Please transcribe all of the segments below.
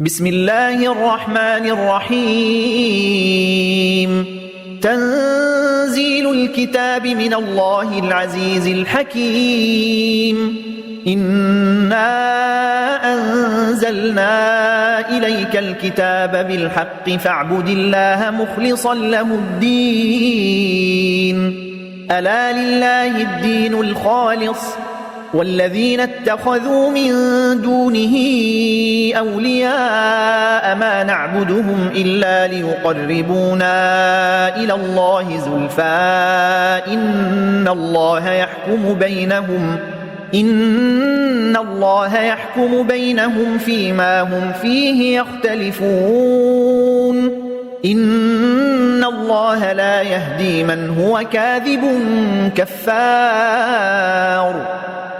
بسم الله الرحمن الرحيم تنزيل الكتاب من الله العزيز الحكيم إنا أنزلنا إليك الكتاب بالحق فاعبد الله مخلصا له الدين ألا لله الدين الخالص والذين اتخذوا من دونه أولياء ما نعبدهم إلا ليقربونا إلى الله زلفى إن الله يحكم بينهم فيما هم فيه يختلفون إن الله لا يهدي من هو كاذب كفار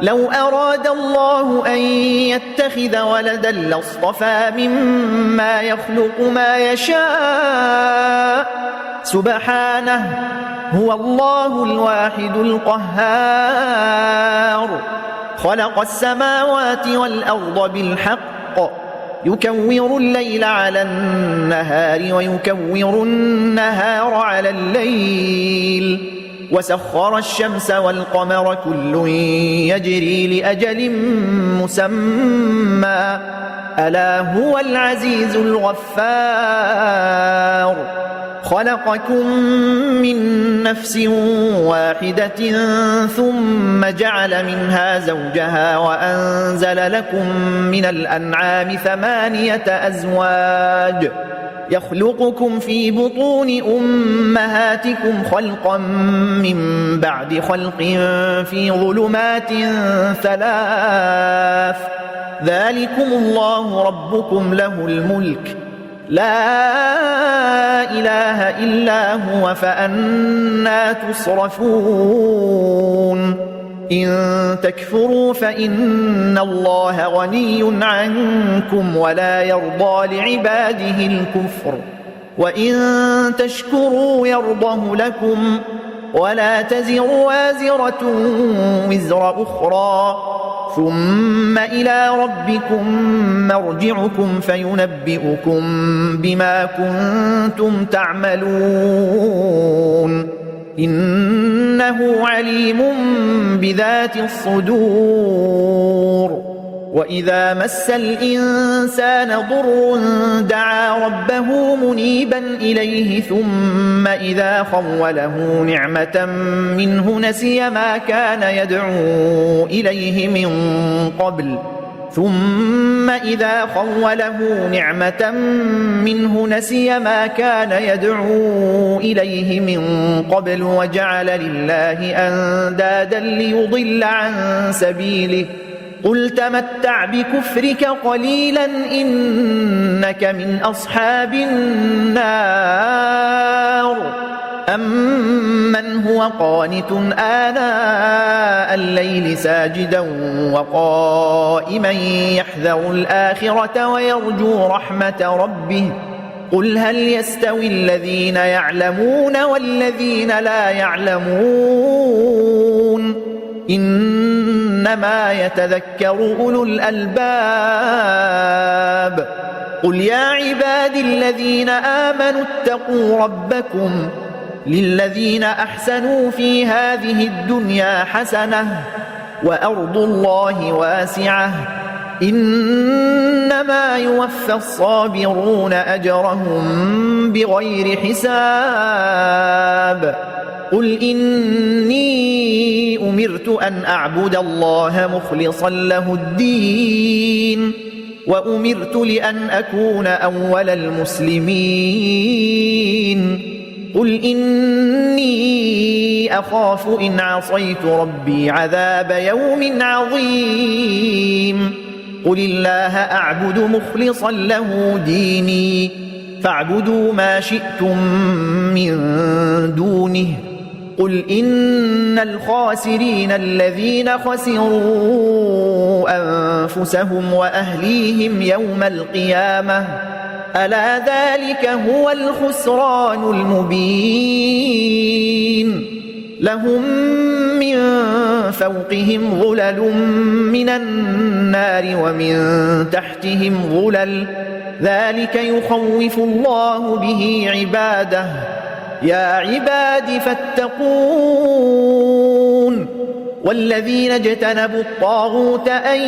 لو أراد الله أن يتخذ ولدا لاصطفى مما يخلق ما يشاء سبحانه هو الله الواحد القهار خلق السماوات والأرض بالحق يكور الليل على النهار ويكور النهار على الليل وسخر الشمس والقمر كل يجري لأجل مسمى ألا هو العزيز الغفار خلقكم من نفس واحدة ثم جعل منها زوجها وأنزل لكم من الأنعام 8 أزواج يخلقكم في بطون أمهاتكم خلقا من بعد خلق في ظلمات 3 ذلكم الله ربكم له الملك لا إله إلا هو فأنى تصرفون إن تكفروا فإن الله غني عنكم ولا يرضى لعباده الكفر وإن تشكروا يرضه لكم ولا تزر وازرة وزر أخرى ثم إلى ربكم مرجعكم فينبئكم بما كنتم تعملون إنه عليم بذات الصدور وإذا مس الإنسان ضر دعا ربه منيبا إليه ثم إذا خوله نعمة منه نسي ما كان يدعو إليه من قبل وجعل لله أندادا ليضل عن سبيله قل تمتع بكفرك قليلا إنك من أصحاب النار أمن هو قانت آناء الليل ساجدا وقائما يحذر الآخرة ويرجو رحمة ربه قل هل يستوي الذين يعلمون والذين لا يعلمون إنما يتذكر أولو الألباب قل يا عبادي الذين آمنوا اتقوا ربكم للذين أحسنوا في هذه الدنيا حسنة وأرض الله واسعة إنما يوفى الصابرون أجرهم بغير حساب قل إني أمرت أن أعبد الله مخلصا له الدين وأمرت لأن أكون أول المسلمين قل إني أخاف إن عصيت ربي عذاب يوم عظيم قل الله أعبد مخلصا له ديني فاعبدوا ما شئتم من دونه قل إن الخاسرين الذين خسروا أنفسهم وأهليهم يوم القيامة ألا ذلك هو الخسران المبين لهم من فوقهم ظلل من النار ومن تحتهم ظلل ذلك يخوف الله به عباده يا عباد فاتقون والذين اجتنبوا الطاغوت أن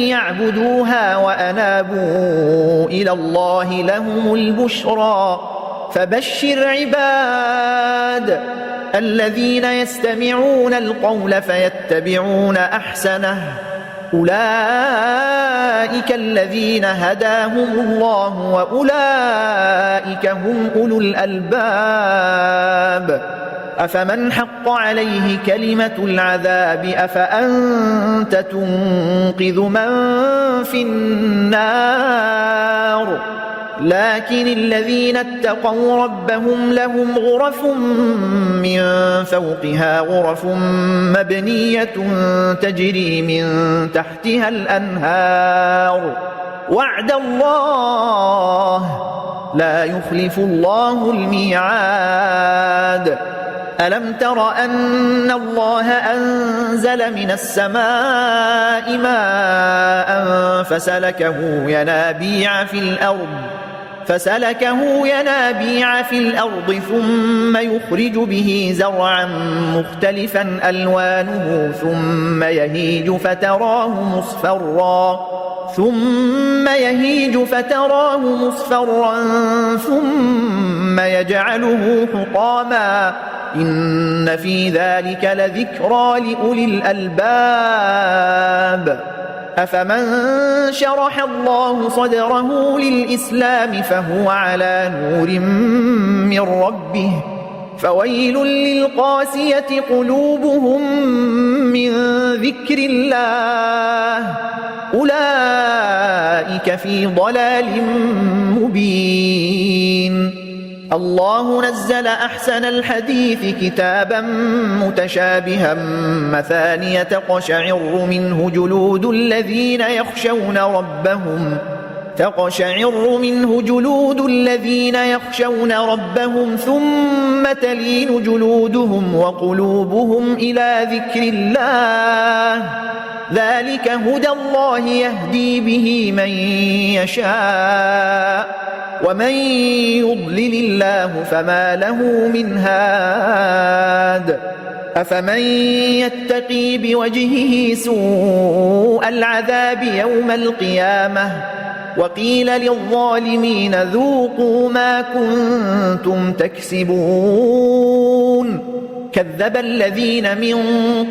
يعبدوها وأنابوا إلى الله لهم البشرى فبشر عباد الذين يستمعون القول فيتبعون أحسنه أولئك الذين هداهم الله وأولئك هم أولو الألباب أفمن حق عليه كلمة العذاب أفأنت تنقذ من في النار لكن الذين اتقوا ربهم لهم غرف من فوقها غرف مبنية تجري من تحتها الأنهار وعد الله لا يخلف الله الميعاد ألم تر أن الله أنزل من السماء ماء فسلكه ينابيع في الأرض ثم يخرج به زرعا مختلفا ألوانه ثم يهيج فتراه مصفرا ثم يجعله حطاما إن في ذلك لذكرى لأولي الألباب أفمن شرح الله صدره للإسلام فهو على نور من ربه فويل للقاسية قلوبهم من ذكر الله أولئك في ضلال مبين الله نزل أحسن الحديث كتابا متشابها مثانية تقشعر منه جلود الذين يخشون ربهم ثم تلين جلودهم وقلوبهم إلى ذكر الله ذلك هدى الله يهدي به من يشاء ومن يضلل الله فما له من هاد أفمن يتقي بوجهه سوء العذاب يوم القيامة وقيل للظالمين ذوقوا ما كنتم تكسبون كذب الذين من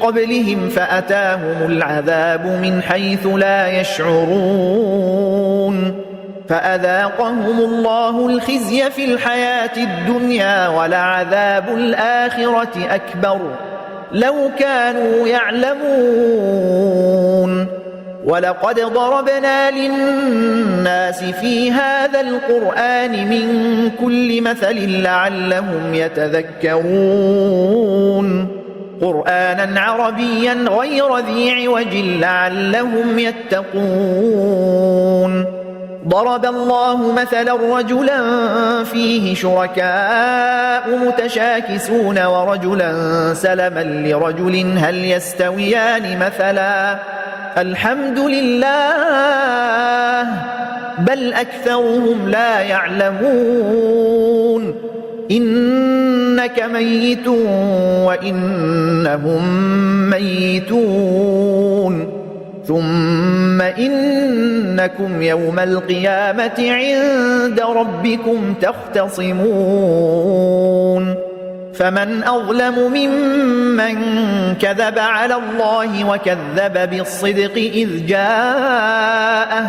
قبلهم فأتاهم العذاب من حيث لا يشعرون فأذاقهم الله الخزي في الحياة الدنيا ولعذاب الآخرة أكبر لو كانوا يعلمون ولقد ضربنا للناس في هذا القرآن من كل مثل لعلهم يتذكرون قرآنا عربيا غير ذي عوج لعلهم يتقون ضرب الله مثلا رجلا فيه شركاء متشاكسون ورجلا سلما لرجل هل يستويان مثلا الحمد لله بل أكثرهم لا يعلمون إنك ميت وإنهم ميتون ثم إنكم يوم القيامة عند ربكم تختصمون فمن أظلم ممن كذب على الله وكذب بالصدق إذ جاءه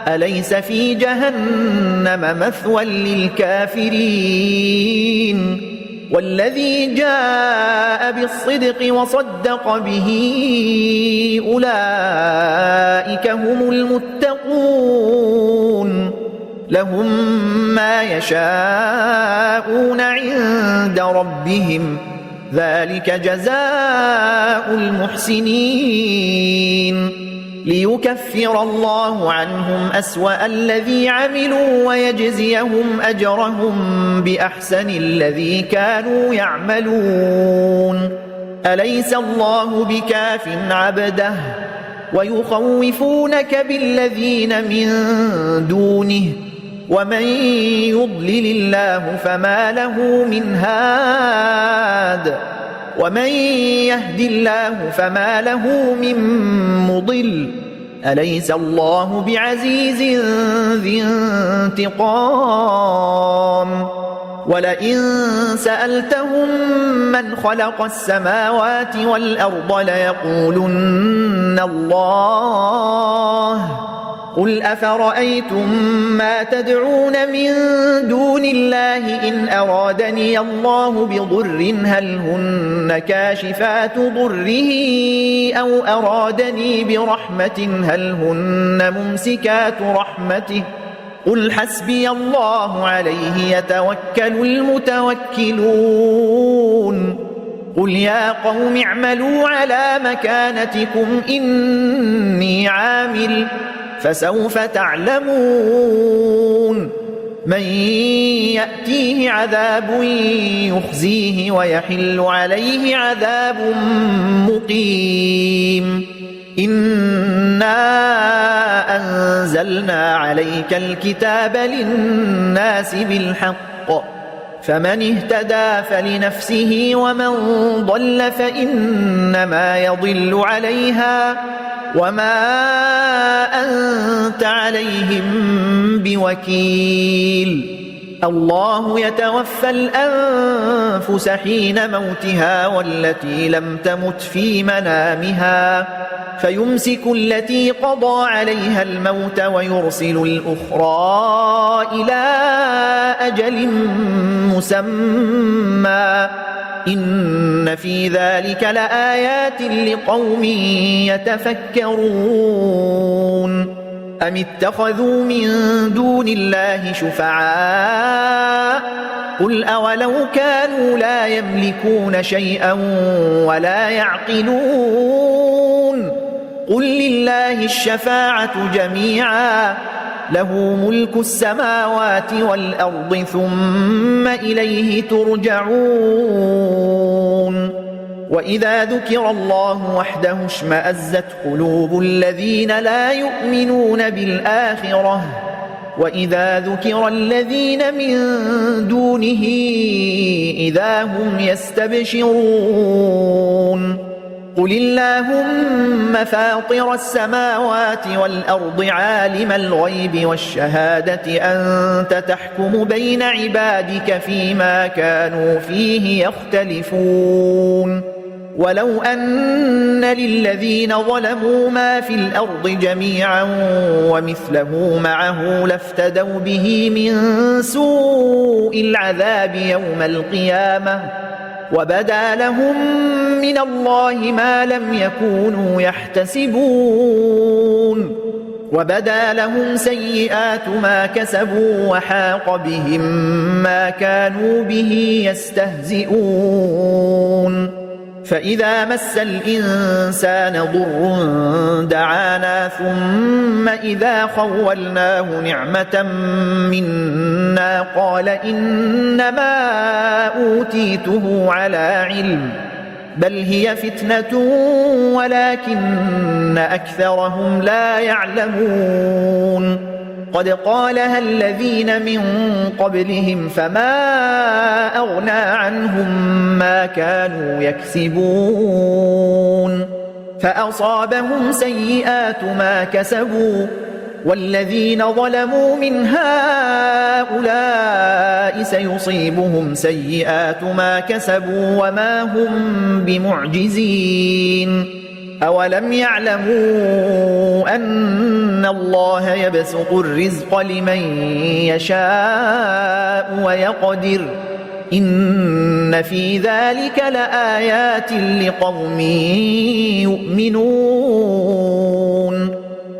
أليس في جهنم مثوى للكافرين والذي جاء بالصدق وصدق به أولئك هم المتقون لهم ما يشاءون عند ربهم ذلك جزاء المحسنين ليكفر الله عنهم أسوأ الذي عملوا ويجزيهم أجرهم بأحسن الذي كانوا يعملون أليس الله بكاف عبده ويخوفونك بالذين من دونه ومن يضلل الله فما له من هاد ومن يهد الله فما له من مضل أليس الله بعزيز ذي انتقام ولئن سألتهم من خلق السماوات والأرض ليقولن الله قل أفرأيتم ما تدعون من دون الله إن أرادني الله بضر هل هن كاشفات ضره أو أرادني برحمة هل هن ممسكات رحمته قل حسبي الله عليه يتوكل المتوكلون قل يا قوم اعملوا على مكانتكم إني عامل فسوف تعلمون من يأتيه عذاب يخزيه ويحل عليه عذاب مقيم إنا أنزلنا عليك الكتاب للناس بالحق فمن اهتدى فلنفسه ومن ضل فإنما يضل عليها وما أنت عليهم بوكيل الله يتوفى الأنفس حين موتها والتي لم تمت في منامها فيمسك التي قضى عليها الموت ويرسل الأخرى إلى أجل مسمى إن في ذلك لآيات لقوم يتفكرون أم اتخذوا من دون الله شفعاء قل أولو كانوا لا يملكون شيئا ولا يعقلون قل لله الشفاعة جميعا له ملك السماوات والأرض ثم إليه ترجعون وإذا ذكر الله وحده اشمأزت قلوب الذين لا يؤمنون بالآخرة وإذا ذكر الذين من دونه إذا هم يستبشرون قل اللهم فاطر السماوات والأرض عالم الغيب والشهادة أنت تحكم بين عبادك فيما كانوا فيه يختلفون ولو أن للذين ظلموا ما في الأرض جميعا ومثله معه لافتدوا به من سوء العذاب يوم القيامة وبدا لهم من الله ما لم يكونوا يحتسبون وبدا لهم سيئات ما كسبوا وحاق بهم ما كانوا به يستهزئون فإذا مس الإنسان ضر دعانا ثم إذا خولناه نعمة منا قال إنما أوتيته على علم بل هي فتنة ولكن أكثرهم لا يعلمون قد قالها الذين من قبلهم فما أغنى عنهم ما كانوا يكسبون فأصابهم سيئات ما كسبوا والذين ظلموا من هؤلاء سيصيبهم سيئات ما كسبوا وما هم بمعجزين أولم يعلموا أن الله يبسط الرزق لمن يشاء ويقدر إن في ذلك لآيات لقوم يؤمنون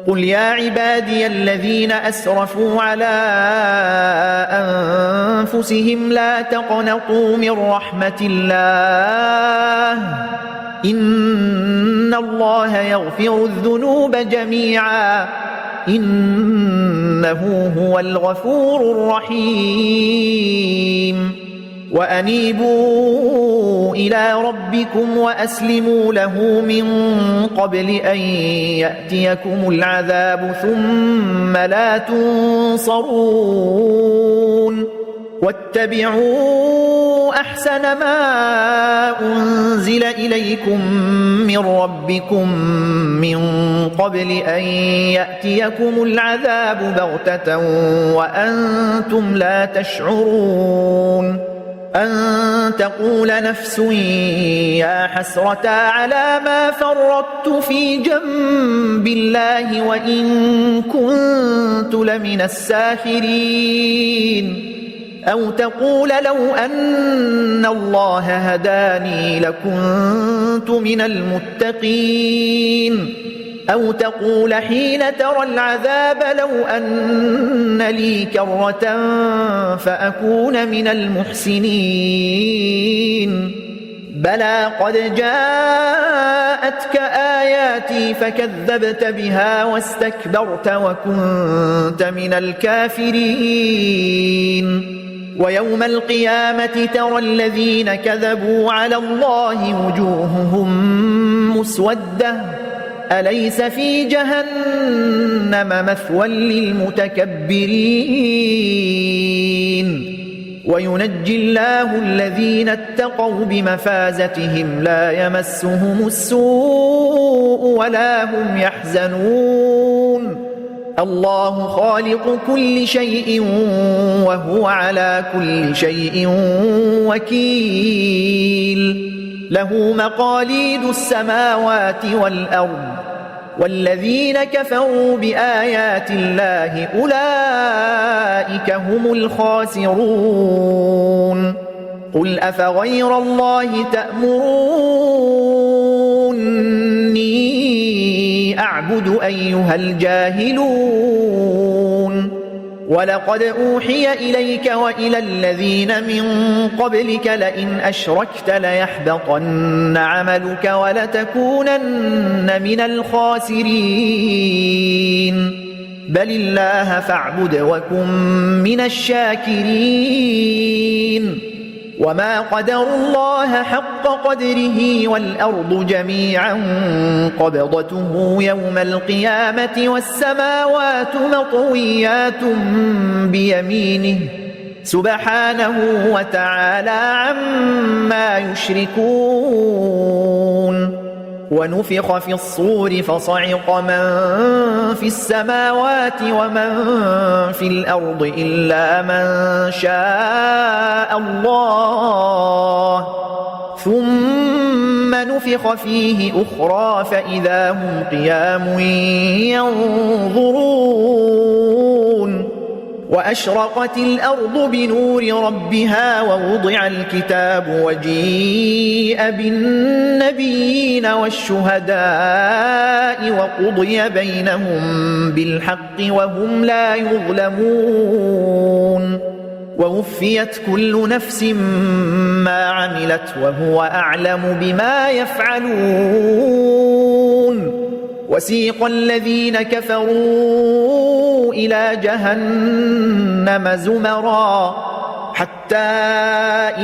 قل يا عبادي الذين أسرفوا على أنفسهم لا تقنطوا من رحمة الله إن الله يغفر الذنوب جميعا إنه هو الغفور الرحيم وأنيبوا إلى ربكم وأسلموا له من قبل أن يأتيكم العذاب ثم لا تنصرون واتبعوا أحسن ما أنزل إليكم من ربكم من قبل أن يأتيكم العذاب بغتة وأنتم لا تشعرون أن تقول نفس يا حسرة على ما فرطت في جنب الله وإن كنت لمن الساخرين أو تقول لو أن الله هداني لكنت من المتقين أو تقول حين ترى العذاب لو أن لي كرة فأكون من المحسنين بلى قد جاءتك آياتي فكذبت بها واستكبرت وكنت من الكافرين ويوم القيامة ترى الذين كذبوا على الله وجوههم مسودة أليس في جهنم مثوى للمتكبرين وينجي الله الذين اتقوا بمفازتهم لا يمسهم السوء ولا هم يحزنون الله خالق كل شيء وهو على كل شيء وكيل له مقاليد السماوات والأرض والذين كفروا بآيات الله أولئك هم الخاسرون قل أفغير الله تأمروني أعبد أيها الجاهلون ولقد أوحي إليك وإلى الذين من قبلك لئن أشركت ليحبطن عملك ولتكونن من الخاسرين بل الله فاعبد وكن من الشاكرين وما قدروا الله حق قدره والأرض جميعا قبضته يوم القيامة والسماوات مطويات بيمينه سبحانه وتعالى عما يشركون ونفخ في الصور فصعق من في السماوات ومن في الأرض إلا من شاء الله ثم نفخ فيه أخرى فإذا هم قيام ينظرون وأشرقت الأرض بنور ربها ووضع الكتاب وجيء بالنبيين والشهداء وقضي بينهم بالحق وهم لا يظلمون ووفيت كل نفس ما عملت وهو أعلم بما يفعلون وسيق الذين كفروا إلى جهنم زمرا حتى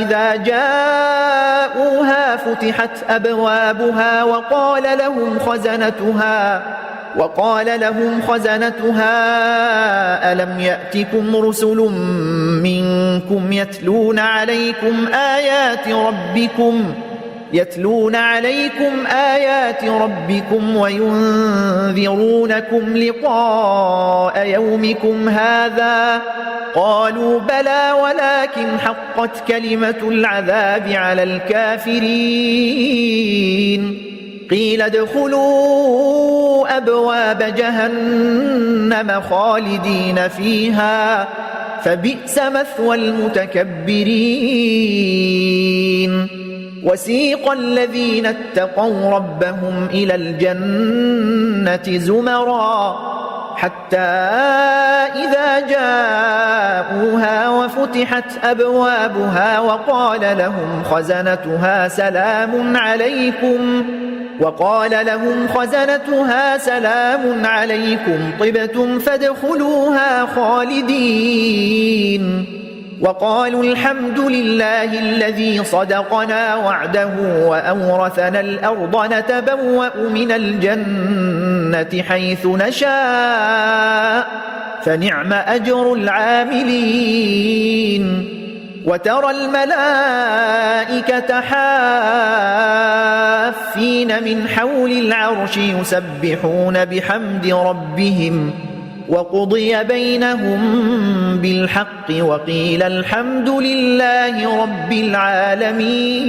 إذا جاءوها فتحت أبوابها وقال لهم خزنتها ألم يأتكم رسل منكم يتلون عليكم آيات ربكم وينذرونكم لقاء يومكم هذا قالوا بلى ولكن حقت كلمة العذاب على الكافرين قيل ادخلوا أبواب جهنم خالدين فيها فبئس مثوى المتكبرين وسيق الذين اتقوا ربهم إلى الجنة زمرا حتى إذا جاءوها وفتحت أبوابها وقال لهم خزنتها سلام عليكم طبتم فادخلوها خالدين وقالوا الحمد لله الذي صدقنا وعده وأورثنا الأرض نتبوأ من الجنة حيث نشاء فنعم أجر العاملين وترى الملائكة حافين من حول العرش يسبحون بحمد ربهم وقضي بينهم بالحق وقيل الحمد لله رب العالمين.